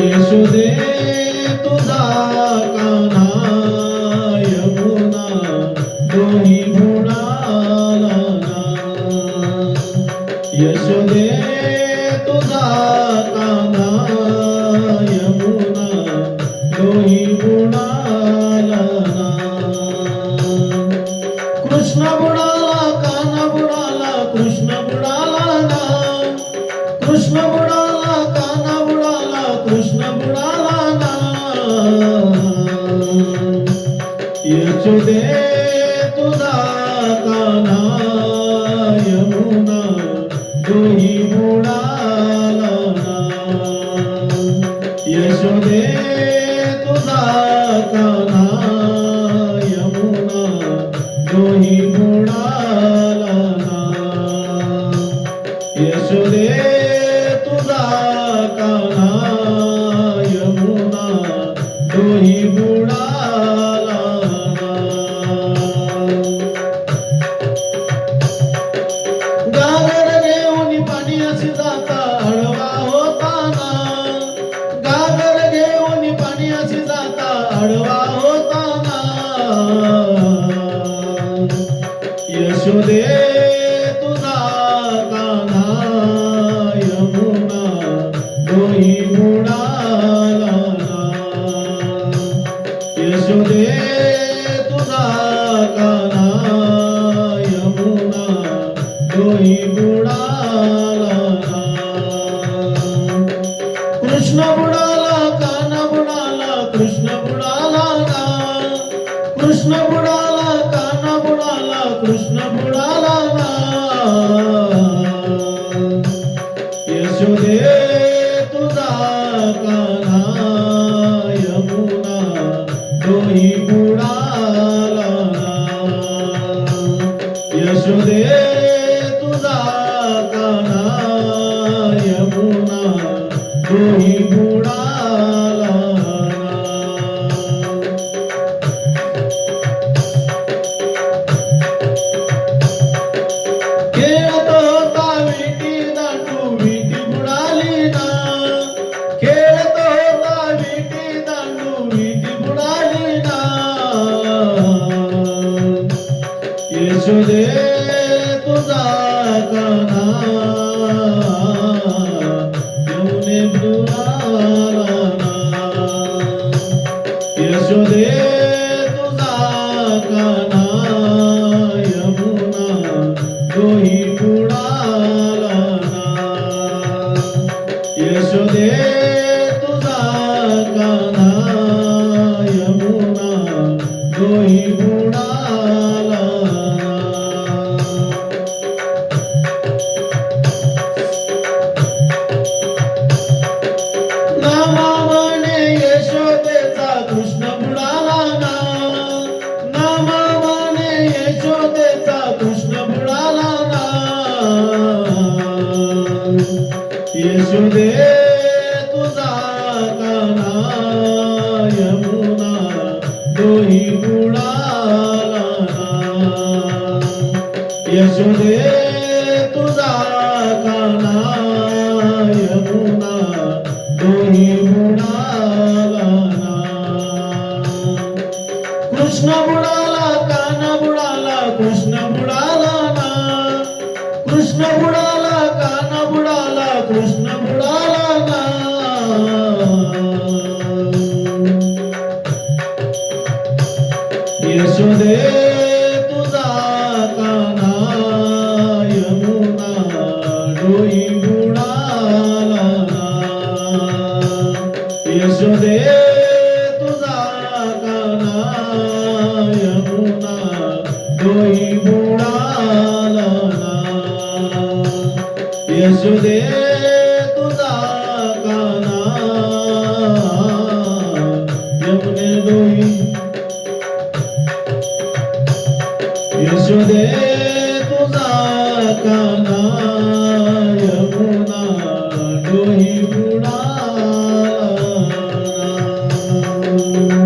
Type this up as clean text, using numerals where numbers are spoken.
यशोदे तुझा कान्हा यमुना दोही बुडाला ना. यशोदे तुझा कान्हा यमुना दोही बुडाला ना. कृष्ण बुडाला कान्हा बुडाला कृष्ण बुडाला ना. कृष्ण बुडाला कान्हा बुडाला कृष्ण बुडाला ना. यशोदे तुझा कान्हा यमुना दोही बुडाला ना. यशोदे तुझा कान्हा यमुना दोही बुडाला ना. यशोदे तुझा कान्हा यमुना दोही बुडाला ना. गागर घेऊन पाणी असे जाता आडवा होताना. गागर घेऊन पाणी असे जाता आडवा होताना. यशोदे तुझा कान्हा यमुना दोही बुडाला ना. यशोदे तुझा कान्हा यमुना दोही बुडाला ना. कृष्ण बुडाला कान्हा बुडाला कृष्ण बुडाला ना. कृष्ण बुडाला कान्हा बुडाला कृष्ण बुडाला ना. यशोदे तुझा कान्हा यमुना दोही बुडाला ना. यशोदे तुझा कान्हा यमुना दोही बुडाला ना. खेळत होता विटी दांडू विटी बुडाली ना. खेळत होता विटी दांडू विटी बुडाली ना. यशोदे तुझा कान्हा यमुने बुडाला ना. यशोदे तुझा कान्हा यमुना दोही बुडाला ना. यशोदे तुझा कान्हा यमुना दोही बुडाला ना. नामा म्हणे यशोदेचा कृष्ण बुडाला ना. नामा म्हणे यशोदेचा कृष्ण बुडाला ना. यशोदे तुझा कान्हा यमुना दोही बुडाला ना. यशोदे तुझा कान्हा यमुना दोही बुडाला ना. कृष्ण बुडाला कान्हा बुडाला कृष्ण बुडाला ना. कृष्ण बुडाला कान्हा बुडाला कृष्ण बुडाला ना. यशोदे तुझा कान्हा यमुना दोही बुडाला ना. यशोदे तुझा कान्हा यमुना दोही बुडाला ना. यशोदे तुझा कान्हा यमुने दोही. यशोदे तुझा कान्हा